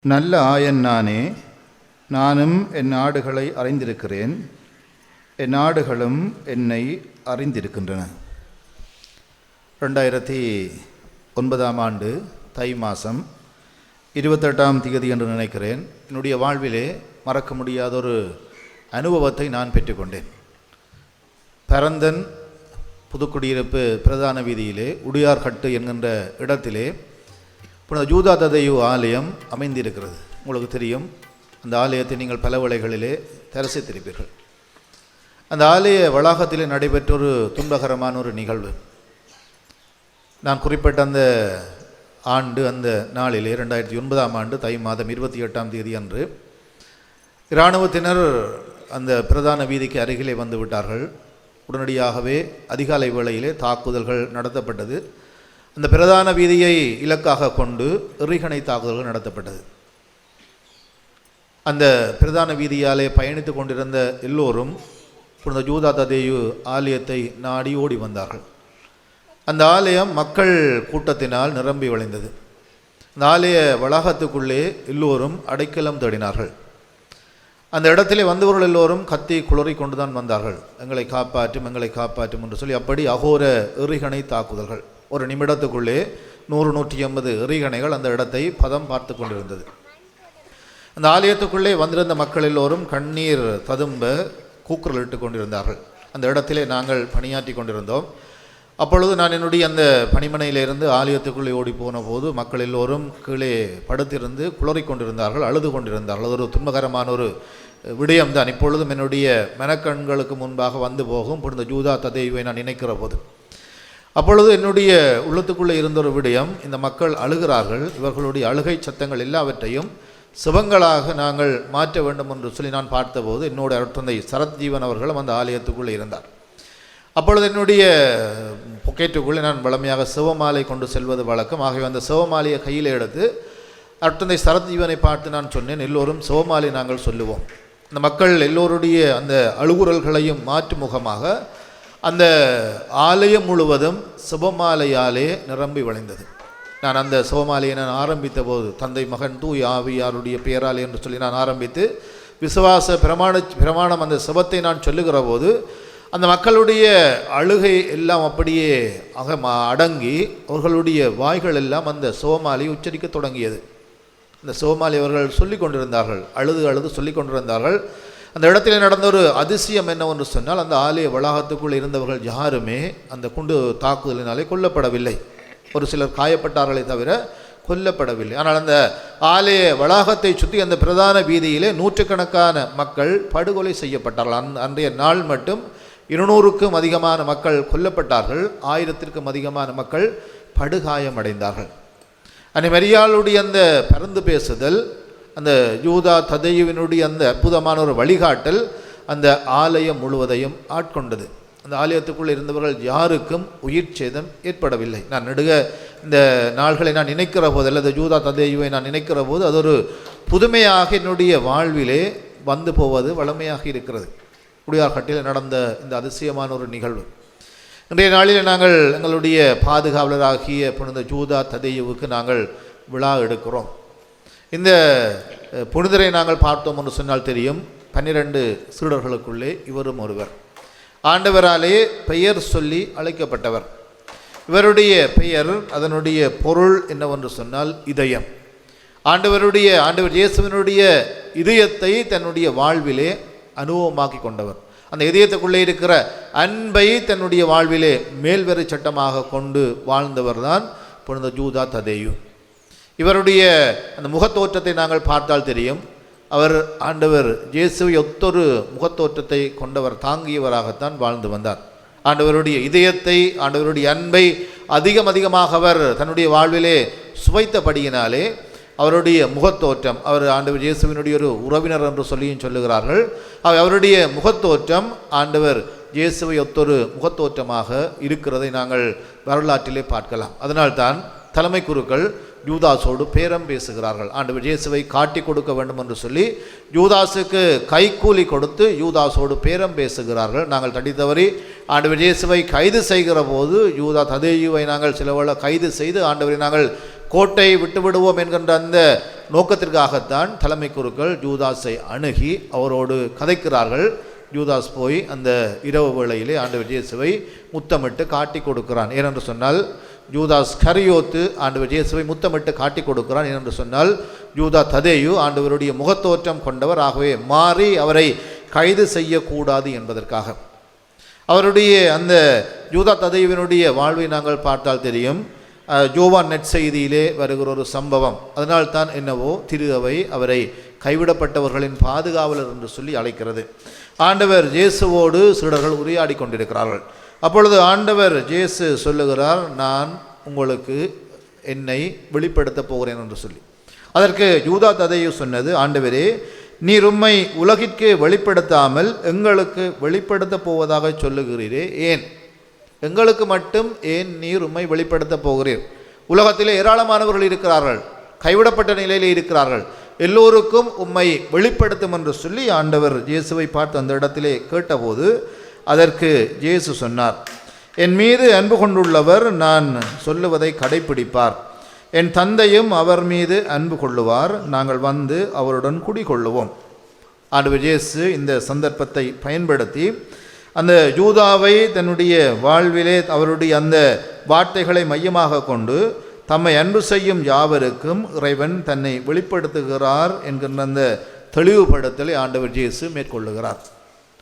நல்ல ஆயன் நானே, நானும் என் ஆடுகளை அறிந்திருக்கிறேன், என் ஆடுகளும் என்னை அறிந்திருக்கின்றன. 2009 ஆண்டு தை மாதம் 28ஆம் தேதி என்று நினைக்கிறேன். என்னுடைய வாழ்விலே மறக்க முடியாத ஒரு அனுபவத்தை நான் பெற்றுக்கொண்டேன். பரந்தன் புதுக்குடியிருப்பு பிரதான வீதியிலே உடியார்கட்டு என்கின்ற இடத்திலே புனித ஜூதா ததேயு ஆலயம் அமைந்திருக்கிறது. உங்களுக்கு தெரியும், அந்த ஆலயத்தை நீங்கள் பல வேளைகளிலே தரிசித்திருப்பீர்கள். அந்த ஆலய வளாகத்திலே நடைபெற்ற ஒரு துன்பகரமான ஒரு நிகழ்வு. நான் குறிப்பிட்ட அந்த ஆண்டு, அந்த நாளிலே 2009ஆம் ஆண்டு தை மாதம் 28ஆம் தேதி அன்று இராணுவத்தினர் அந்த பிரதான வீதிக்கு அருகிலே வந்து விட்டார்கள். உடனடியாகவே அதிகாலை வேளையிலே தாக்குதல்கள் நடத்தப்பட்டது. அந்த பிரதான வீதியை இலக்காக கொண்டு எறிகணை தாக்குதல்கள் நடத்தப்பட்டது. அந்த பிரதான வீதியாலே பயணித்து கொண்டிருந்த எல்லோரும் புனித ஜூதா ததேயு ஆலயத்தை நாடி ஓடி வந்தார்கள். அந்த ஆலயம் மக்கள் கூட்டத்தினால் நிரம்பி வழிந்தது. அந்த ஆலய வளாகத்துக்குள்ளே எல்லோரும் அடைக்கலம் தேடினார்கள். அந்த இடத்திலே வந்தவர்கள் எல்லோரும் கத்தி குளறி கொண்டுதான் வந்தார்கள். எங்களை காப்பாற்றும், எங்களை காப்பாற்றும் என்று சொல்லி அப்படி அகோர எறிகணை தாக்குதல்கள். ஒரு நிமிடத்துக்குள்ளே 100-150 எறிகணைகள் அந்த இடத்தை பதம் பார்த்து கொண்டிருந்தது. அந்த ஆலயத்துக்குள்ளே வந்திருந்த மக்கள் எல்லோரும் கண்ணீர் ததும்ப கூக்குரல் இட்டு கொண்டிருந்தார்கள். அந்த இடத்திலே நாங்கள் பணியாற்றி கொண்டிருந்தோம். அப்பொழுது நான் என்னுடைய அந்த பணிமனையிலிருந்து ஆலயத்துக்குள்ளே ஓடி போன போது மக்கள் எல்லோரும் கீழே படுத்திருந்து குளறி கொண்டிருந்தார்கள், அழுது கொண்டிருந்தார்கள். அது ஒரு துன்பகரமான ஒரு விடயம்தான். இப்பொழுதும் என்னுடைய மனக்கண்களுக்கு முன்பாக வந்து போகும் புனித ஜூதா ததேயுவை நான் நினைக்கிற போது. அப்பொழுது என்னுடைய உள்ளத்துக்குள்ளே இருந்த ஒரு விடயம், இந்த மக்கள் அழுகிறார்கள், இவர்களுடைய அழுகை சத்தங்கள் எல்லாவற்றையும் சிவங்களாக நாங்கள் மாற்ற வேண்டும் என்று சொல்லி நான் பார்த்தபோது என்னோட அருட்தந்தை சரத் ஜீவன் அவர்களும் அந்த ஆலயத்துக்குள்ளே இருந்தார். அப்பொழுது என்னுடைய பொக்கெட்டுக்குள்ளே நான் வளமையாக சிவமாலை கொண்டு செல்வது வழக்கம். ஆகவே அந்த சிவமாலையை கையில் எடுத்து அருட்தந்தை சரத் ஜீவனை பார்த்து நான் சொன்னேன், எல்லோரும் சிவமாலை நாங்கள் சொல்லுவோம். அந்த மக்கள் எல்லோருடைய அந்த அழுகுறல்களையும் மாற்று முகமாக அந்த ஆலயம் முழுவதும் சிவமாலையாலே நிரம்பி வழிந்தது. நான் அந்த சிவமாலையை நான் ஆரம்பித்த போது தந்தை மகன் தூய் ஆவியாருடைய பெயராலே என்று சொல்லி நான் ஆரம்பித்து விசுவாச பிரமாணம் அந்த சிவத்தை நான் சொல்லுகிற போது அந்த மக்களுடைய அழுகை எல்லாம் அப்படியே அடங்கி அவர்களுடைய வாய்கள் எல்லாம் அந்த சிவமாலையை உச்சரிக்க தொடங்கியது. அந்த சிவமாலை அவர்கள் சொல்லி கொண்டிருந்தார்கள், அழுது அழுது சொல்லி கொண்டிருந்தார்கள். அந்த இடத்துல நடந்த ஒரு அதிசயம் என்னவென்று சொன்னால், அந்த ஆலய வளாகத்துக்குள் இருந்தவர்கள் யாருமே அந்த குண்டு தாக்குதலினாலே கொல்லப்படவில்லை. ஒரு சிலர் காயப்பட்டார்களே தவிர கொல்லப்படவில்லை. ஆனால் அந்த ஆலய வளாகத்தை சுற்றி அந்த பிரதான வீதியிலே நூற்றுக்கணக்கான மக்கள் படுகொலை செய்யப்பட்டார்கள். அன்றைய நாள் மட்டும் 200க்கும் அதிகமான மக்கள் கொல்லப்பட்டார்கள், 1000க்கும் அதிகமான மக்கள் படுகாயமடைந்தார்கள். அன்னை மரியாளுடைய அந்த பறந்து பேசுதல், அந்த ஜூதா ததேயுவினுடைய அந்த அற்புதமான ஒரு வழிகாட்டல் அந்த ஆலயம் முழுவதையும் ஆட்கொண்டது. அந்த ஆலயத்துக்குள்ளே இருந்தவர்கள் யாருக்கும் உயிர் சேதம் ஏற்படவில்லை. நான் நெடுக இந்த நாள்களை நான் நினைக்கிற போது, அல்லது ஜூதா ததேயுவை நான் நினைக்கிற போது அது ஒரு புதுமையாக என்னுடைய வாழ்விலே வந்து போவது வளமையாக இருக்கிறது. உடியார்கட்டில் நடந்த இந்த அதிசயமான ஒரு நிகழ்வு. இன்றைய நாளில் நாங்கள் எங்களுடைய பாதுகாவலராகிய புனித ஜூதா ததேயுவுக்கு நாங்கள் விழா எடுக்கிறோம். இந்த புனிதரை நாங்கள் பார்த்தோம் என்று சொன்னால் தெரியும். 12 சீடர்களுக்குள்ளே இவரும் ஒருவர். ஆண்டவராலே பெயர் சொல்லி அழைக்கப்பட்டவர். இவருடைய பெயர், அதனுடைய பொருள் என்னவென்று சொன்னால் இதயம். ஆண்டவர் இயேசுவினுடைய இதயத்தை தன்னுடைய வாழ்விலே அனுபவமாக்கி கொண்டவர். அந்த இதயத்துக்குள்ளே இருக்கிற அன்பை தன்னுடைய வாழ்விலே மேல்வரை சட்டமாக கொண்டு வாழ்ந்தவர் தான் புனித ஜூதா ததேயு. இவருடைய அந்த முகத்தோற்றத்தை நாங்கள் பார்த்தால் தெரியும். அவர் ஆண்டவர் இயேசுவை ஒத்தொரு முகத்தோற்றத்தை கொண்டவர், தாங்கியவராகத்தான் வாழ்ந்து வந்தார். ஆண்டவருடைய இதயத்தை, ஆண்டவருடைய அன்பை அதிகமாக அவர் தன்னுடைய வாழ்விலே சுவைத்தபடியினாலே அவருடைய முகத்தோற்றம், அவர் ஆண்டவர் இயேசுவினுடைய ஒரு உறவினர் என்று சொல்லியும் சொல்லுகிறார்கள். அவருடைய முகத்தோற்றம் ஆண்டவர் இயேசுவை ஒத்தொரு முகத்தோற்றமாக இருக்கிறதை நாங்கள் வரலாற்றிலே பார்க்கலாம். அதனால்தான் தலைமை குருக்கள் யூதாஸோடு பேரம் பேசுகிறார்கள். ஆண்டவர் இயேசுவை காட்டி கொடுக்க வேண்டும் என்று சொல்லி யூதாஸுக்கு கைக்கூலி கொடுத்து யூதாஸோடு பேரம் பேசுகிறார்கள். நாங்கள் தடித்தவறி ஆண்டவர் இயேசுவை கைது செய்கிற போது யூதா ததேயுவை நாங்கள் சிலவேளை கைது செய்து ஆண்டவரை நாங்கள் கோட்டை விட்டு விடுவோம் என்கின்ற அந்த நோக்கத்திற்காகத்தான் தலைமை குருக்கள் யூதாஸை அணுகி அவரோடு கதைக்கிறார்கள். யூதாஸ் போய் அந்த இரவு வேளையிலே ஆண்டவர் இயேசுவை முத்தமிட்டு காட்டி கொடுக்கிறான். ஏனென்று சொன்னால் யூதாஸ் கரியோத்து ஆண்டவர் இயேசுவை முத்தமிட்டு காட்டி கொடுக்கிறான். ஏனென்று சொன்னால் யூதா ததேயு ஆண்டவருடைய முகத்தோற்றம் கொண்டவர், ஆகவே மாறி அவரை கைது செய்யக்கூடாது என்பதற்காக. அவருடைய அந்த யூதா ததேயுவினுடைய வாழ்வை நாங்கள் பார்த்தால் தெரியும். யோவான் நற்செய்தியிலே வருகிற ஒரு சம்பவம். அதனால்தான் என்னவோ திரு அவை அவரை கைவிடப்பட்டவர்களின் பாதுகாவலர் என்று சொல்லி அழைக்கிறது. ஆண்டவர் இயேசுவோடு சீடர்கள் உரையாடி கொண்டிருக்கிறார்கள். அப்பொழுது ஆண்டவர் இயேசு சொல்லுகிறார், நான் உங்களுக்கு என்னை வெளிப்படுத்தப் போகிறேன் என்று சொல்லி. அதற்கு யூதா ததேயு சொன்னது, ஆண்டவரே, நீர் உம்மை உலகிற்கு வெளிப்படுத்தாமல் எங்களுக்கு வெளிப்படுத்தப் போவதாக சொல்லுகிறீரே, ஏன்? எங்களுக்கு மட்டும் ஏன் நீர் உம்மை வெளிப்படுத்தப் போகிறீர்? உலகத்திலே ஏராளமானவர்கள் இருக்கிறார்கள், கைவிடப்பட்ட நிலையிலே இருக்கிறார்கள், எல்லோருக்கும் உம்மை வெளிப்படுத்தும் என்று சொல்லி ஆண்டவர் இயேசுவை பார்த்து அந்த இடத்திலே கேட்டபோது அதற்கு இயேசு சொன்னார், என் மீது அன்பு கொண்டுள்ளவர் நான் சொல்லுவதை கடைப்பிடிப்பார், என் தந்தையும் அவர் மீது அன்பு கொள்ளுவார், நாங்கள் வந்து அவருடன் குடிகொள்ளுவோம். ஆண்டவர் இயேசு இந்த சந்தர்ப்பத்தை பயன்படுத்தி அந்த யூதாவை தன்னுடைய வாழ்விலே அவருடைய அந்த வார்த்தைகளை மையமாக கொண்டு தம்மை அன்பு செய்யும் யாவருக்கும் இறைவன் தன்னை வெளிப்படுத்துகிறார் என்கின்ற அந்த தெளிவுபடுத்தலை ஆண்டவர் இயேசு மேற்கொள்ளுகிறார்.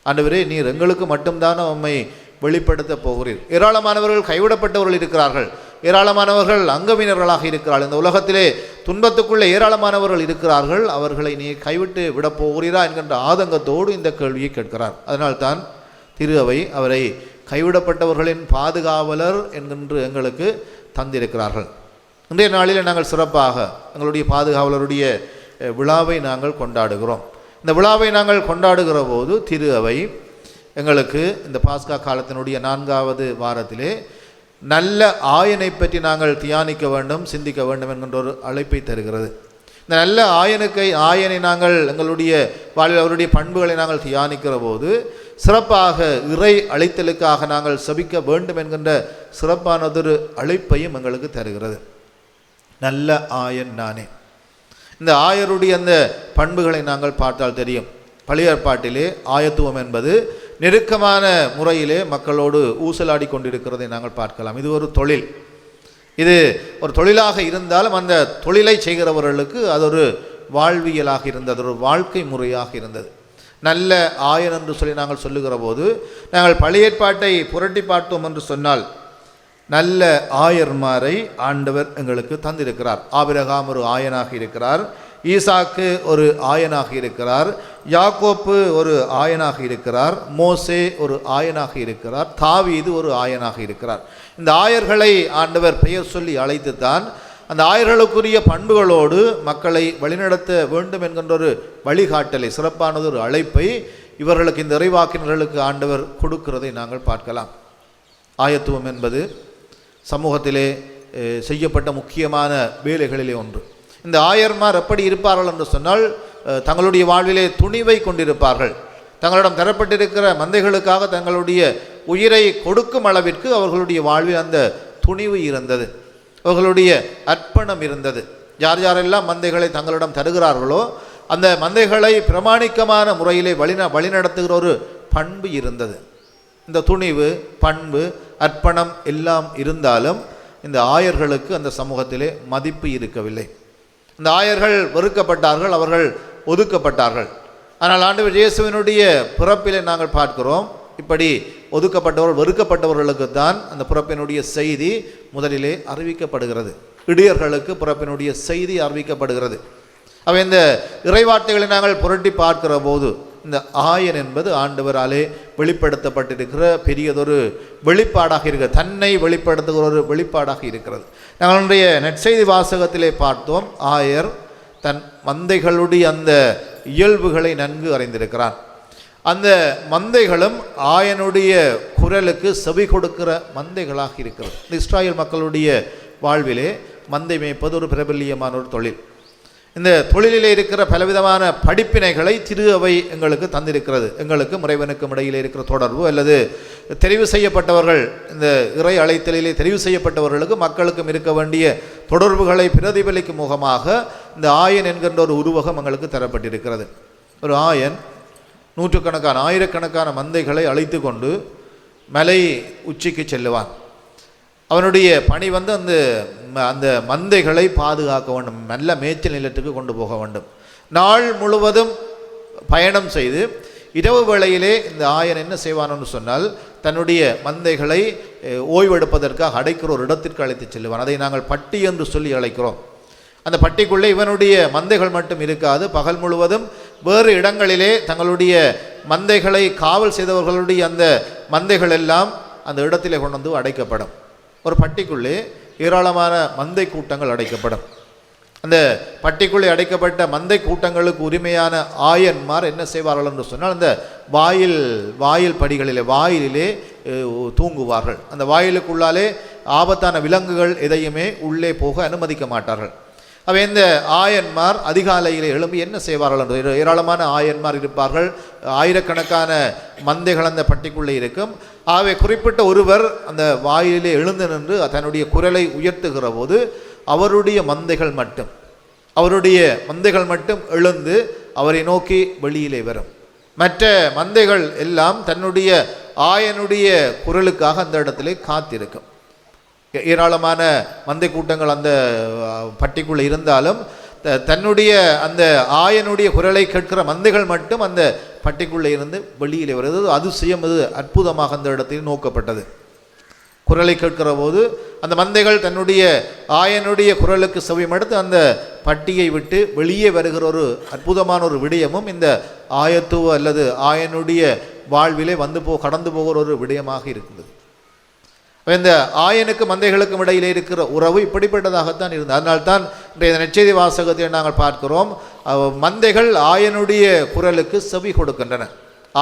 ஆண்டவரே, நீர் எங்களுக்கு மட்டும்தான் உம்மை வெளிப்படுத்த போகிறீர். ஏராளமானவர்கள் கைவிடப்பட்டவர்கள் இருக்கிறார்கள், ஏராளமானவர்கள் அங்கவினர்களாக இருக்கிறார்கள், இந்த உலகத்திலே துன்பத்துக்குள்ளே ஏராளமானவர்கள் இருக்கிறார்கள், அவர்களை நீ கைவிட்டு விடப் போகிறீரா என்கின்ற ஆதங்கத்தோடு இந்த கேள்வியை கேட்கிறார். அதனால்தான் திரு அவை அவரை கைவிடப்பட்டவர்களின் பாதுகாவலர் என்கின்ற எங்களுக்கு தந்திருக்கிறார்கள். இன்றைய நாளில் நாங்கள் சிறப்பாக எங்களுடைய பாதுகாவலருடைய விழாவை நாங்கள் கொண்டாடுகிறோம். இந்த விழாவை நாங்கள் கொண்டாடுகிற போது திரு அவை எங்களுக்கு இந்த பாஸ்கா காலத்தினுடைய 4வது வாரத்திலே நல்ல ஆயனை பற்றி நாங்கள் தியானிக்க வேண்டும், சிந்திக்க வேண்டும் என்கின்ற ஒரு அழைப்பை தருகிறது. இந்த நல்ல ஆயனை நாங்கள் எங்களுடைய வாழ்வில் அவருடைய பண்புகளை நாங்கள் தியானிக்கிற போது சிறப்பாக இறை அழைத்தலுக்காக நாங்கள் செபிக்க வேண்டும் என்கின்ற சிறப்பானதொரு அழைப்பையும் எங்களுக்கு தருகிறது. நல்ல ஆயன் நானே. இந்த ஆயருடைய அந்த பண்புகளை நாங்கள் பார்த்தால் தெரியும். பழைய ஏற்பாட்டிலே ஆயத்துவம் என்பது நெருக்கமான முறையிலே மக்களோடு ஊசலாடி கொண்டிருக்கிறதை நாங்கள் பார்க்கலாம். இது ஒரு தொழில், இது ஒரு தொழிலாக இருந்தாலும் அந்த தொழிலை செய்கிறவர்களுக்கு அது ஒரு வாழ்வியலாக இருந்தது, ஒரு வாழ்க்கை முறையாக இருந்தது. நல்ல ஆயன் என்று சொல்லி நாங்கள் சொல்லுகிற போது நாங்கள் பழைய ஏற்பாட்டை புரட்டி பார்த்தோம் என்று சொன்னால் நல்ல ஆயர்மாரை ஆண்டவர் எங்களுக்கு தந்திருக்கிறார். ஆபிரகாம் ஒரு ஆயனாக இருக்கிறார், ஈசாக்கு ஒரு ஆயனாக இருக்கிறார், யாக்கோப்பு ஒரு ஆயனாக இருக்கிறார், மோசே ஒரு ஆயனாக இருக்கிறார், தாவீது ஒரு ஆயனாக இருக்கிறார். இந்த ஆயர்களை ஆண்டவர் பெயர் சொல்லி அழைத்துத்தான் அந்த ஆயர்களுக்குரிய பண்புகளோடு மக்களை வழிநடத்த வேண்டும் என்கின்ற ஒரு வழிகாட்டலை, சிறப்பானது ஒரு அழைப்பை இவர்களுக்கு, இந்த இறைவாக்கினர்களுக்கு ஆண்டவர் கொடுக்கிறதை நாங்கள் பார்க்கலாம். ஆயத்துவம் என்பது சமூகத்திலே செய்யப்பட்ட முக்கியமான வேலைகளிலே ஒன்று. இந்த ஆயர்மார் எப்படி இருப்பார்கள் என்று சொன்னால் தங்களுடைய வாழ்விலே துணிவை கொண்டிருப்பார்கள். தங்களிடம் தரப்பட்டிருக்கிற மந்தைகளுக்காக தங்களுடைய உயிரை கொடுக்கும் அளவிற்கு அவர்களுடைய வாழ்வில் அந்த துணிவு இருந்தது, அவர்களுடைய அர்ப்பணம் இருந்தது. யார் யாரெல்லாம் மந்தைகளை தங்களிடம் தருகிறார்களோ அந்த மந்தைகளை பிரமாணிக்கமான முறையிலே வழிநடத்துகிற ஒரு பண்பு இருந்தது. இந்த துணிவு, பண்பு, அர்ப்பணம் எல்லாம் இருந்தாலும் இந்த ஆயர்களுக்கு அந்த சமூகத்திலே மதிப்பு இருக்கவில்லை. இந்த ஆயர்கள் வெறுக்கப்பட்டார்கள், அவர்கள் ஒதுக்கப்பட்டார்கள். ஆனால் ஆண்டவர் இயேசுவினுடைய பிறப்பிலே நாங்கள் பார்க்கிறோம், இப்படி ஒதுக்கப்பட்டவர்கள், வெறுக்கப்பட்டவர்களுக்கு தான் அந்த பிறப்பினுடைய செய்தி முதலிலே அறிவிக்கப்படுகிறது. இடியர்களுக்கு பிறப்பினுடைய செய்தி அறிவிக்கப்படுகிறது. அவை இந்த இறைவார்த்தைகளை நாங்கள் புரட்டி பார்க்கிற போது இந்த ஆயன் என்பது ஆண்டவராலே வெளிப்படுத்தப்பட்டிருக்கிற பெரியதொரு வெளிப்பாடாக இருக்கிறது, தன்னை வெளிப்படுத்துகிற ஒரு வெளிப்பாடாக இருக்கிறது. நாங்களுடைய நற்செய்தி வாசகத்திலே பார்த்தோம், ஆயர் தன் மந்தைகளுடைய அந்த இயல்புகளை நன்கு அறிந்திருக்கிறான். அந்த மந்தைகளும் ஆயனுடைய குரலுக்கு செவி கொடுக்கிற மந்தைகளாக இருக்கிறது. இந்த இஸ்ராயல் மக்களுடைய வாழ்விலே மந்தை மேய்ப்பது ஒரு பிரபல்யமான ஒரு தொழில். இந்த தொழிலிலே இருக்கிற பலவிதமான படிப்பினைகளை திரு அவை எங்களுக்கு தந்திருக்கிறது. எங்களுக்கும் இறைவனுக்கும் இடையிலே இருக்கிற தொடர்பு அல்லது தெரிவு செய்யப்பட்டவர்கள், இந்த இறை அழைத்தலிலே தெரிவு செய்யப்பட்டவர்களுக்கு மக்களுக்கும் இருக்க வேண்டிய தொடர்புகளை பிரதிபலிக்கும் முகமாக இந்த ஆயன் என்கின்ற ஒரு உருவகம் எங்களுக்கு தரப்பட்டிருக்கிறது. ஒரு ஆயன் நூற்றுக்கணக்கான ஆயிரக்கணக்கான மந்தைகளை அழைத்து கொண்டு மலை உச்சிக்கு செல்லுவான். அவனுடைய பணி அந்த மந்தைகளை பாதுகாக்க வேண்டும், நல்ல மேய்ச்சல் நிலத்துக்கு கொண்டு போக வேண்டும். நாள் முழுவதும் பயணம் செய்து இரவு வேளையிலே இந்த ஆயன் என்ன செய்வான்னு சொன்னால், தன்னுடைய மந்தைகளை ஓய்வெடுப்பதற்காக அடைக்கிற ஒரு இடத்திற்கு அழைத்து செல்லுவான். அதை நாங்கள் பட்டி என்று சொல்லி அழைக்கிறோம். அந்த பட்டிக்குள்ளே இவனுடைய மந்தைகள் மட்டும் இருக்காது, பகல் முழுவதும் வேறு இடங்களிலே தங்களுடைய மந்தைகளை காவல் செய்தவர்களுடைய அந்த மந்தைகள் எல்லாம் அந்த இடத்திலே கொண்டு வந்து அடைக்கப்படும். ஒரு பட்டிக்குள்ளே ஏராளமான மந்தை கூட்டங்கள் அடைக்கப்படும். அந்த பட்டிக்குள்ளே அடைக்கப்பட்ட மந்தை கூட்டங்களுக்கு உரிமையான ஆயன்மார் என்ன செய்வார்கள் என்று சொன்னால், அந்த வாயில் படிகளிலே வாயிலே தூங்குவார்கள். அந்த வாயிலுக்குள்ளாலே ஆபத்தான விலங்குகள் எதையுமே உள்ளே போக அனுமதிக்க மாட்டார்கள். அவை இந்த ஆயன்மார் அதிகாலையில் எழும்பி என்ன செய்வார்கள் என்று, ஏராளமான ஆயன்மார் இருப்பார்கள், ஆயிரக்கணக்கான மந்தைகள் அந்த பட்டிக்குள்ளே இருக்கும். ஆகவே குறிப்பிட்ட ஒருவர் அந்த வாயிலே எழுந்து நின்று தன்னுடைய குரலை உயர்த்துகிற போது அவருடைய மந்தைகள் மட்டும் எழுந்து அவரை நோக்கி வெளியிலே வரும். மற்ற மந்தைகள் எல்லாம் தன்னுடைய ஆயனுடைய குரலுக்காக அந்த இடத்திலே காத்திருக்கும். ஏராளமான மந்தை கூட்டங்கள் அந்த பட்டிக்குள்ளே இருந்தாலும் தன்னுடைய அந்த ஆயனுடைய குரலை கேட்கிற மந்தைகள் மட்டும் அந்த பட்டிக்குள்ளே இருந்து வெளியிலே வருவது அதிசயம், அது அற்புதமாக அந்த இடத்தில் நோக்கப்பட்டது. குரலை கேட்கிற போது அந்த மந்தைகள் தன்னுடைய ஆயனுடைய குரலுக்கு செவிமடுத்து அந்த பட்டியை விட்டு வெளியே வருகிற ஒரு அற்புதமான ஒரு விடயமும் இந்த ஆயத்துவ அல்லது ஆயனுடைய வாழ்விலே கடந்து போகிற ஒரு விடயமாக இருந்தது. இந்த ஆயனுக்கு மந்தைகளுக்கும் இடையிலே இருக்கிற உறவு இப்படிப்பட்டதாகத்தான் இருந்தது. அதனால்தான் இன்றைய நற்செய்தி வாசகத்தை நாங்கள் பார்க்கிறோம், மந்தைகள் ஆயனுடைய குரலுக்கு செவி கொடுக்கின்றன.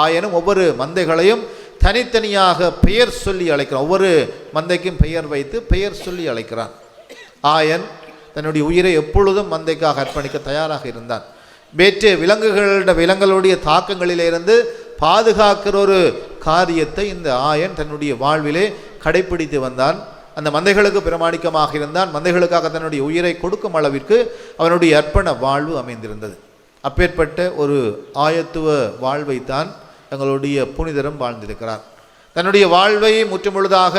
ஆயனும் ஒவ்வொரு மந்தைகளையும் தனித்தனியாக பெயர் சொல்லி அழைக்கிறான். ஒவ்வொரு மந்தைக்கும் பெயர் வைத்து பெயர் சொல்லி அழைக்கிறான். ஆயன் தன்னுடைய உயிரை எப்பொழுதும் மந்தைக்காக அர்ப்பணிக்க தயாராக இருந்தான். வேற்று விலங்குகளுடைய தாக்கங்களிலிருந்து பாதுகாக்கிற ஒரு காரியத்தை இந்த ஆயன் தன்னுடைய வாழ்விலே கடைப்பிடித்து வந்தான். அந்த மந்தைகளுக்கு பிரமாணிக்கமாக இருந்தான். மந்தைகளுக்காக தன்னுடைய உயிரை கொடுக்கும் அளவிற்கு அவனுடைய அர்ப்பண வாழ்வு அமைந்திருந்தது. அப்பேற்பட்ட ஒரு ஆயத்துவ வாழ்வைத்தான் எங்களுடைய புனிதரும் வாழ்ந்திருக்கிறார். தன்னுடைய வாழ்வை முற்றுமுழுதாக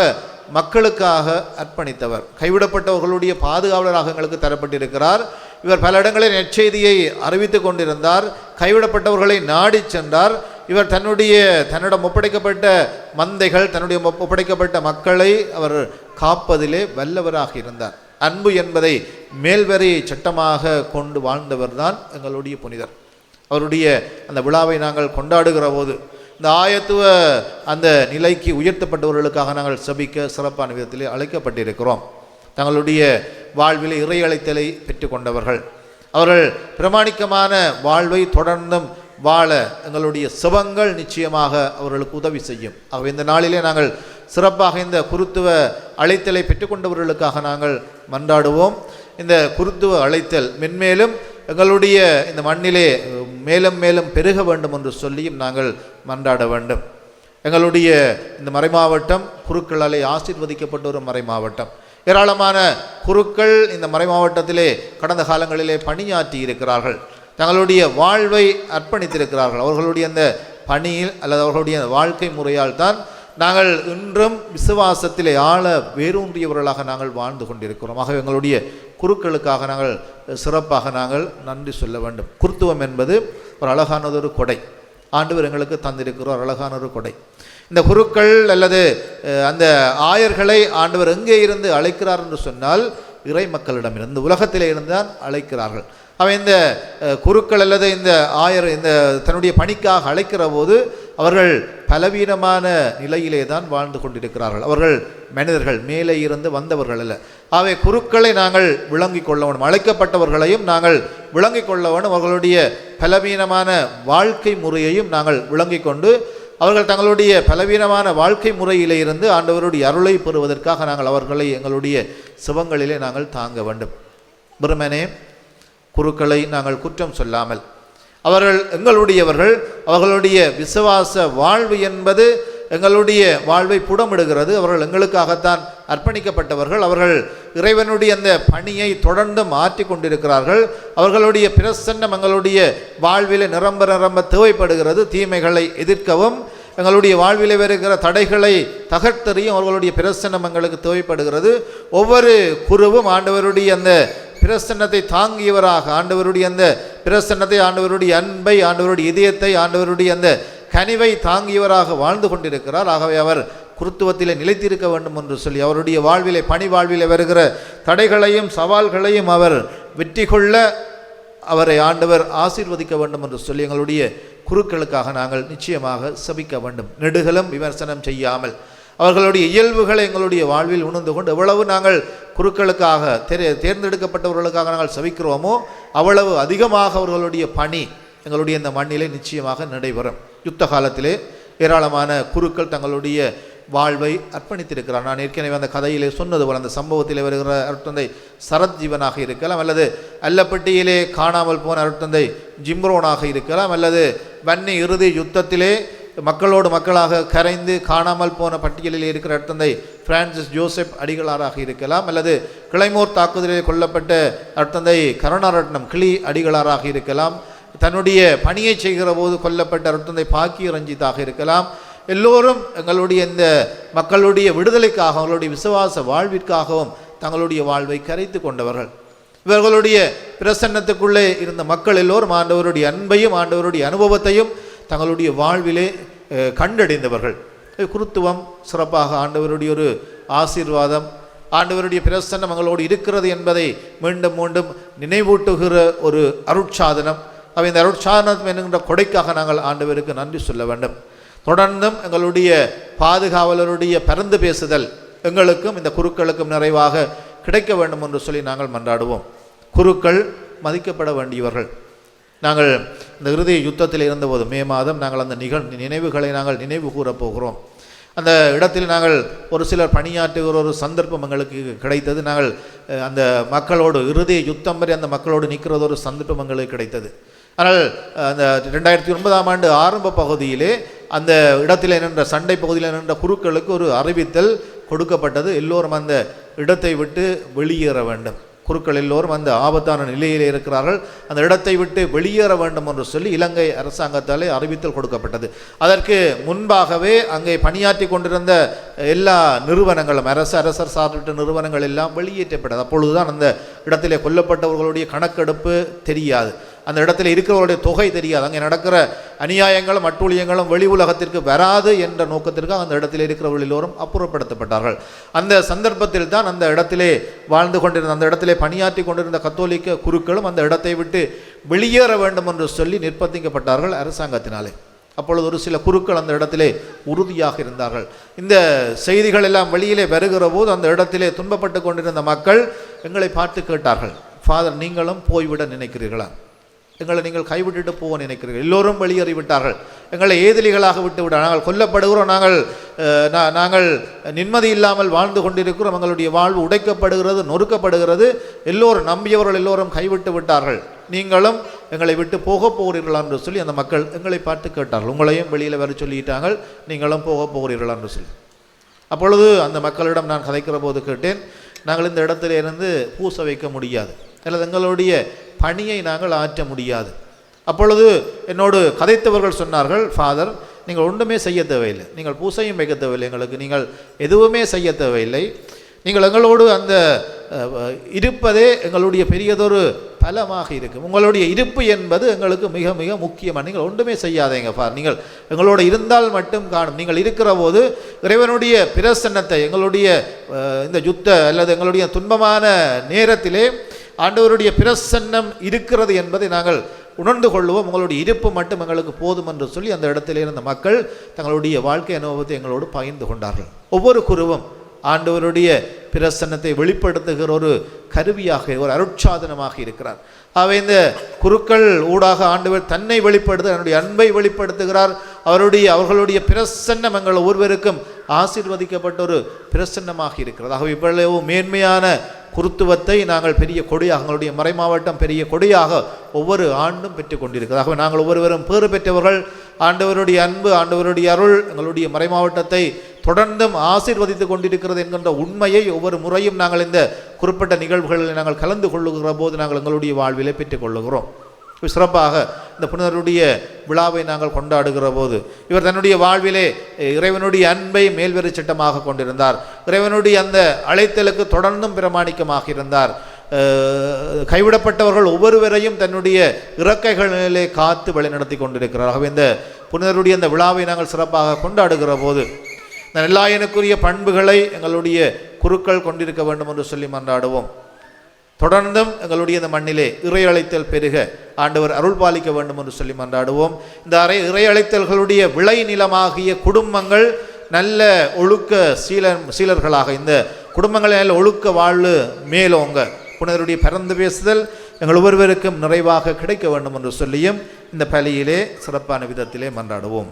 மக்களுக்காக அர்ப்பணித்தவர், கைவிடப்பட்டவர்களுடைய பாதுகாவலராக எங்களுக்கு தரப்பட்டிருக்கிறார். இவர் பல இடங்களில் நற்செய்தியை அறிவித்து கொண்டிருந்தார், கைவிடப்பட்டவர்களை நாடி சென்றார். இவர் தன்னிடம் ஒப்படைக்கப்பட்ட மந்தைகள், தன்னுடைய ஒப்படைக்கப்பட்ட மக்களை அவர் காப்பதிலே வல்லவராக இருந்தார். அன்பு என்பதை மேல்வரை சட்டமாக கொண்டு வாழ்ந்தவர் தான் எங்களுடைய புனிதர். அவருடைய அந்த விழாவை நாங்கள் கொண்டாடுகிற போது இந்த ஆயத்துவ அந்த நிலைக்கு உயர்த்தப்பட்டவர்களுக்காக நாங்கள் சபிக்க சிறப்பான விதத்திலே அழைக்கப்பட்டிருக்கிறோம். தங்களுடைய வாழ்விலே இறை அழைத்தலை பெற்றுக்கொண்டவர்கள், அவர்கள் பிரமாணிக்கமான வாழ்வை தொடர்ந்தும் வாழ எங்களுடைய செபங்கள் நிச்சயமாக அவர்களுக்கு உதவி செய்யும். ஆகவே இந்த நாளிலே நாங்கள் சிறப்பாக இந்த குருத்துவ அழைத்தலை பெற்றுக்கொண்டவர்களுக்காக நாங்கள் மன்றாடுவோம். இந்த குருத்துவ அழைத்தல் மென்மேலும் எங்களுடைய இந்த மண்ணிலே மேலும் மேலும் பெருக வேண்டும் என்று சொல்லியும் நாங்கள் மன்றாட வேண்டும். எங்களுடைய இந்த மறைமாவட்டம் குருக்களாலே ஆசீர்வதிக்கப்பட்ட ஒரு மறைமாவட்டம். ஏராளமான குருக்கள் இந்த மறைமாவட்டத்திலே கடந்த காலங்களிலே பணியாற்றி இருக்கிறார்கள், தங்களுடைய வாழ்வை அர்ப்பணித்திருக்கிறார்கள். அவர்களுடைய அந்த பணியில் அல்லது அவர்களுடைய வாழ்க்கை முறையால் தான் நாங்கள் இன்றும் விசுவாசத்திலே ஆழ வேரூன்றியவர்களாக நாங்கள் வாழ்ந்து கொண்டிருக்கிறோம். ஆக எங்களுடைய குருக்களுக்காக நாங்கள் சிறப்பாக நாங்கள் நன்றி சொல்ல வேண்டும். குருத்துவம் என்பது ஒரு அழகானதொரு கொடை, ஆண்டவர் எங்களுக்கு தந்திருக்கிற ஒரு அழகான ஒரு கொடை. இந்த குருக்கள் அல்லது அந்த ஆயர்களை ஆண்டவர் எங்கே இருந்து அழைக்கிறார் என்று சொன்னால் இறை மக்களிடமிருந்து, இந்த உலகத்திலே இருந்தால் அழைக்கிறார்கள். அவை இந்த குருக்கள் அல்லது இந்த ஆயர் இந்த தன்னுடைய பணிக்காக அழைக்கிற போது அவர்கள் பலவீனமான நிலையிலே தான் வாழ்ந்து கொண்டிருக்கிறார்கள். அவர்கள் மனிதர்கள், மேலே இருந்து வந்தவர்கள் அல்ல. ஆகவே குருக்களை நாங்கள் விளங்கி கொள்ள வேண்டும், அழைக்கப்பட்டவர்களையும் நாங்கள் விளங்கி கொள்ள வேண்டும். அவர்களுடைய பலவீனமான வாழ்க்கை முறையையும் நாங்கள் விளங்கி கொண்டு அவர்கள் தங்களுடைய பலவீனமான வாழ்க்கை முறையிலே இருந்து ஆண்டவருடைய அருளை பெறுவதற்காக நாங்கள் அவர்களை எங்களுடைய சிவங்களிலே நாங்கள் தாங்க வேண்டும். வெறுமனே குருக்களை நாங்கள் குற்றம் சொல்லாமல், அவர்கள் எங்களுடையவர்கள், அவர்களுடைய விசுவாச வாழ்வு என்பது எங்களுடைய வாழ்வை புடமிடுகிறது. அவர்கள் எங்களுக்காகத்தான் அர்ப்பணிக்கப்பட்டவர்கள். அவர்கள் இறைவனுடைய அந்த பணியை தொடர்ந்து மாற்றி கொண்டிருக்கிறார்கள். அவர்களுடைய பிரசன்னம் எங்களுடைய வாழ்வில் நிரம்ப தேவைப்படுகிறது. தீமைகளை எதிர்க்கவும், எங்களுடைய வாழ்வில் வருகிற தடைகளை தகர்த்தறியும் அவர்களுடைய பிரசன்னம் எங்களுக்கு தேவைப்படுகிறது. ஒவ்வொரு குருவும் ஆண்டவருடைய அந்த பிரசன்னத்தை தாங்கியவராக, ஆண்டவருடைய அந்த பிரசன்னத்தை, ஆண்டவருடைய அன்பை, ஆண்டவருடைய இதயத்தை, ஆண்டவருடைய அந்த கனிவை தாங்கியவராக வாழ்ந்து கொண்டிருக்கிறார். ஆகவே அவர் குருத்துவத்திலே நிலைத்திருக்க வேண்டும் என்று சொல்லி அவருடைய வாழ்விலே, பணி வாழ்விலே வருகிற தடைகளையும் சவால்களையும் அவர் வெற்றி கொள்ள அவரை ஆண்டவர் ஆசீர்வதிக்க வேண்டும் என்று சொல்லி எங்களுடைய குருக்களுக்காக நாங்கள் நிச்சயமாக செபிக்க வேண்டும். நெடுகலும் விமர்சனம் செய்யாமல் அவர்களுடைய இயல்புகளை எங்களுடைய வாழ்வில் உணர்ந்து கொண்டு எவ்வளவு நாங்கள் குருக்களுக்காக தேர்ந்தெடுக்கப்பட்டவர்களுக்காக நாங்கள் செபிக்கிறோமோ அவ்வளவு அதிகமாக அவர்களுடைய பணி எங்களுடைய இந்த மண்ணிலே நிச்சயமாக நடைபெறும். யுத்த காலத்திலே ஏராளமான குருக்கள் தங்களுடைய வாழ்வை அர்ப்பணித்திருக்கிறார். நான் ஏற்கனவே அந்த கதையிலே சொன்னது போல் அந்த சம்பவத்திலே வருகிற அருட்தந்தை சரத் ஜீவனாக இருக்கலாம், அல்லது அல்லப்பட்டியிலே காணாமல் போன அருட்தந்தை ஜிம்ரோனாக இருக்கலாம், அல்லது வன்னி இறுதி யுத்தத்திலே மக்களோடு மக்களாக கரைந்து காணாமல் போன பட்டியலில் இருக்கிற அருட்தந்தை பிரான்சிஸ் ஜோசப் அடிகளாராக இருக்கலாம், அல்லது கிளைமோர் தாக்குதலில் கொல்லப்பட்ட அருட்தந்தை கருணாரட்னம் கிளி அடிகளாராக இருக்கலாம், தன்னுடைய பணியை செய்கிற போது கொல்லப்பட்ட அருட்தந்தை பாக்கிய ரஞ்சித்தாக இருக்கலாம். எல்லோரும் எங்களுடைய இந்த மக்களுடைய விடுதலைக்காக, அவர்களுடைய விசுவாச வாழ்விற்காகவும் தங்களுடைய வாழ்வை கரைத்து கொண்டவர்கள். இவர்களுடைய பிரசன்னத்துக்குள்ளே இருந்த மக்கள் எல்லோரும் ஆண்டவருடைய அன்பையும் ஆண்டவருடைய அனுபவத்தையும் தங்களுடைய வாழ்விலே கண்டடைந்தவர்கள். குருத்துவம் சிறப்பாக ஆண்டவருடைய ஒரு ஆசீர்வாதம், ஆண்டவருடைய பிரசன்னம் எங்களோடு இருக்கிறது என்பதை மீண்டும் மீண்டும் நினைவூட்டுகிற ஒரு அருட்சாதனம். அவை இந்த அருட்சாதனம் என்கின்ற கொடைக்காக நாங்கள் ஆண்டவருக்கு நன்றி சொல்ல வேண்டும். தொடர்ந்தும் எங்களுடைய பாதுகாவலருடைய பரந்து பேசுதல் எங்களுக்கும் இந்த குருக்களுக்கும் நிறைவாக கிடைக்க வேண்டும் என்று சொல்லி நாங்கள் மன்றாடுவோம். குருக்கள் மதிக்கப்பட வேண்டியவர்கள். நாங்கள் இந்த இறுதி யுத்தத்தில் இருந்தபோது மே மாதம் நாங்கள் அந்த நினைவுகளை நாங்கள் நினைவு கூறப் போகிறோம். அந்த இடத்தில் நாங்கள் ஒரு சிலர் பணியாற்றுகிற ஒரு சந்தர்ப்பம் எங்களுக்கு கிடைத்தது. நாங்கள் அந்த மக்களோடு இறுதி யுத்தம் வரை அந்த மக்களோடு நிற்கிறது ஒரு சந்தர்ப்பம் எங்களுக்கு கிடைத்தது. ஆனால் அந்த 2009ஆம் ஆண்டு ஆரம்ப பகுதியிலே அந்த இடத்தில் நின்ற சண்டை பகுதியில் நின்ற குருக்களுக்கு ஒரு அறிவித்தல் கொடுக்கப்பட்டது. எல்லோரும் அந்த இடத்தை விட்டு வெளியேற வேண்டும். குருக்கள் எல்லோரும் அந்த ஆபத்தான நிலையிலே இருக்கிறார்கள், அந்த இடத்தை விட்டு வெளியேற வேண்டும் என்று சொல்லி இலங்கை அரசாங்கத்தாலே அறிவித்தல் கொடுக்கப்பட்டது. அதற்கு முன்பாகவே அங்கே பணியாற்றி கொண்டிருந்த எல்லா நிறுவனங்களும், அரசர் சார்பிட்ட நிறுவனங்கள் எல்லாம் வெளியேற்றப்பட்டது. அப்பொழுதுதான் அந்த இடத்திலே கொல்லப்பட்டவர்களுடைய கணக்கெடுப்பு தெரியாது, அந்த இடத்துல இருக்கிறவருடைய தொகை தெரியாது, அங்கே நடக்கிற அநியாயங்களும் அட்டூழியங்களும் வெளி உலகத்திற்கு வராது என்ற நோக்கத்திற்காக அந்த இடத்தில் இருக்கிறவர்கள் எல்லோரும் அப்புறப்படுத்தப்பட்டார்கள். அந்த சந்தர்ப்பத்தில் தான் அந்த இடத்திலே வாழ்ந்து கொண்டிருந்த, அந்த இடத்திலே பணியாற்றி கொண்டிருந்த கத்தோலிக்க குருக்களும் அந்த இடத்தை விட்டு வெளியேற வேண்டும் என்று சொல்லி நிர்பந்திக்கப்பட்டார்கள் அரசாங்கத்தினாலே. அப்பொழுது ஒரு சில குருக்கள் அந்த இடத்திலே உறுதியாக இருந்தார்கள். இந்த செய்திகள் எல்லாம் வெளியிலே வருகிற போது அந்த இடத்திலே துன்பப்பட்டு கொண்டிருந்த மக்கள் எங்களை பார்த்து கேட்டார்கள், ஃபாதர், நீங்களும் போய்விட நினைக்கிறீர்களா? எங்களை நீங்கள் கைவிட்டுட்டு போக நினைக்கிறீர்கள்? எல்லோரும் வெளியேறிவிட்டார்கள், எங்களை ஏதிலிகளாக விட்டு விட, நாங்கள் கொல்லப்படுகிறோம், நாங்கள் நிம்மதி இல்லாமல் வாழ்ந்து கொண்டிருக்கிறோம், எங்களுடைய வாழ்வு உடைக்கப்படுகிறது, நொறுக்கப்படுகிறது, எல்லோரும் நம்பியவர்கள் எல்லோரும் கைவிட்டு விட்டார்கள், நீங்களும் எங்களை விட்டு போக போகிறீர்களா என்று சொல்லி அந்த மக்கள் எங்களை பார்த்து கேட்டார்கள். உங்களையும் வெளியில் வர சொல்லிட்டாங்க, நீங்களும் போக போகிறீர்களா என்று சொல்லி. அப்பொழுது அந்த மக்களிடம் நான் கதைக்கிற போது கேட்டேன், நாங்கள் இந்த இடத்துல இருந்து பூச வைக்க முடியாது, அல்லது எங்களுடைய பணியை நாங்கள் ஆற்ற முடியாது. அப்பொழுது என்னோடு கதைத்தவர்கள் சொன்னார்கள், ஃபாதர், நீங்கள் ஒன்றுமே செய்ய தேவையில்லை, நீங்கள் பூசையும் வைக்க தேவையில்லை, எங்களுக்கு நீங்கள் எதுவுமே செய்ய தேவையில்லை, நீங்கள் எங்களோடு அந்த இருப்பதே எங்களுடைய பெரியதொரு பலமாக இருக்கும், உங்களுடைய இருப்பு என்பது எங்களுக்கு மிக மிக முக்கியமாக, நீங்கள் ஒன்றுமே செய்யாதீங்க ஃபாதர், நீங்கள் எங்களோடு இருந்தால் மட்டும் காணும், நீங்கள் இருக்கிற போது இறைவனுடைய பிரசன்னத்தை எங்களுடைய இந்த யுத்த அல்லது எங்களுடைய துன்பமான நேரத்திலே ஆண்டவருடைய பிரசன்னம் இருக்கிறது என்பதை நாங்கள் உணர்ந்து கொள்வோம், உங்களுடைய இருப்பு மட்டும் எங்களுக்கு போதும் என்று சொல்லி அந்த இடத்திலே இருந்த மக்கள் தங்களுடைய வாழ்க்கை அனுபவத்தை எங்களோடு பகிர்ந்து கொண்டார்கள். ஒவ்வொரு குருவும் ஆண்டவருடைய பிரசன்னத்தை வெளிப்படுத்துகிற ஒரு கருவியாக, ஒரு அருட்சாதனமாக இருக்கிறார். அவை இந்த குருக்கள் ஊடாக ஆண்டவர் தன்னை வெளிப்படுத்த, அவருடைய அன்பை வெளிப்படுத்துகிறார். அவர்களுடைய பிரசன்னம் எங்கள் ஒருவருக்கும் ஆசீர்வதிக்கப்பட்ட ஒரு பிரசன்னமாக இருக்கிறது. ஆகவே இவ்வளவு மேன்மையான குருத்துவத்தை நாங்கள் பெரிய கொடியாக, எங்களுடைய மறைமாவட்டம் பெரிய கொடியாக ஒவ்வொரு ஆண்டும் பெற்றுக் கொண்டிருக்கிறது. ஆகவே நாங்கள் ஒவ்வொருவரும் பேறு பெற்றவர்கள். ஆண்டவருடைய அன்பு, ஆண்டவருடைய அருள் எங்களுடைய மறைமாவட்டத்தை தொடர்ந்தும் ஆசீர்வதித்து கொண்டிருக்கிறது என்கின்ற உண்மையை ஒவ்வொரு முறையும் நாங்கள் இந்த குறிப்பிட்ட நிகழ்வுகளில் நாங்கள் கலந்து கொள்ளுகிற போது நாங்கள் எங்களுடைய வாழ்விலே பெற்றுக் கொள்ளுகிறோம். சிறப்பாக இந்த புனிதருடைய விழாவை நாங்கள் கொண்டாடுகிற போது இவர் தன்னுடைய வாழ்விலே இறைவனுடைய அன்பை மேல்வெறி சட்டமாக கொண்டிருந்தார். இறைவனுடைய அந்த அழைத்தலுக்கு தொடர்ந்தும் பிரமாணிக்கமாக இருந்தார். கைவிடப்பட்டவர்கள் ஒவ்வொருவரையும் தன்னுடைய இறக்கைகளிலே காத்து வழிநடத்தி கொண்டிருக்கிறார். ஆகவே இந்த புனிதருடைய அந்த விழாவை நாங்கள் சிறப்பாக கொண்டாடுகிற போது இந்த நல்லாயனுக்குரிய பண்புகளை எங்களுடைய குருக்கள் கொண்டிருக்க வேண்டும் என்று சொல்லி மன்றாடுவோம். தொடர்ந்தும் எங்களுடைய இந்த மண்ணிலே இறை அழைத்தல் பெருக ஆண்டவர் அருள் பாலிக்க வேண்டும் என்று சொல்லி மன்றாடுவோம். இந்த இறை அழைத்தல்களுடைய விளை நிலமாகிய குடும்பங்கள் நல்ல ஒழுக்க சீலர்களாக, இந்த குடும்பங்களில் ஒழுக்க வாழ்வு மேலோங்க புனிதருடைய பரந்து பேசுதல் எங்கள் ஒவ்வொருவருக்கும் நிறைவாக கிடைக்க வேண்டும் என்று சொல்லியும் இந்த பலியிலே சிறப்பான விதத்திலே மன்றாடுவோம்.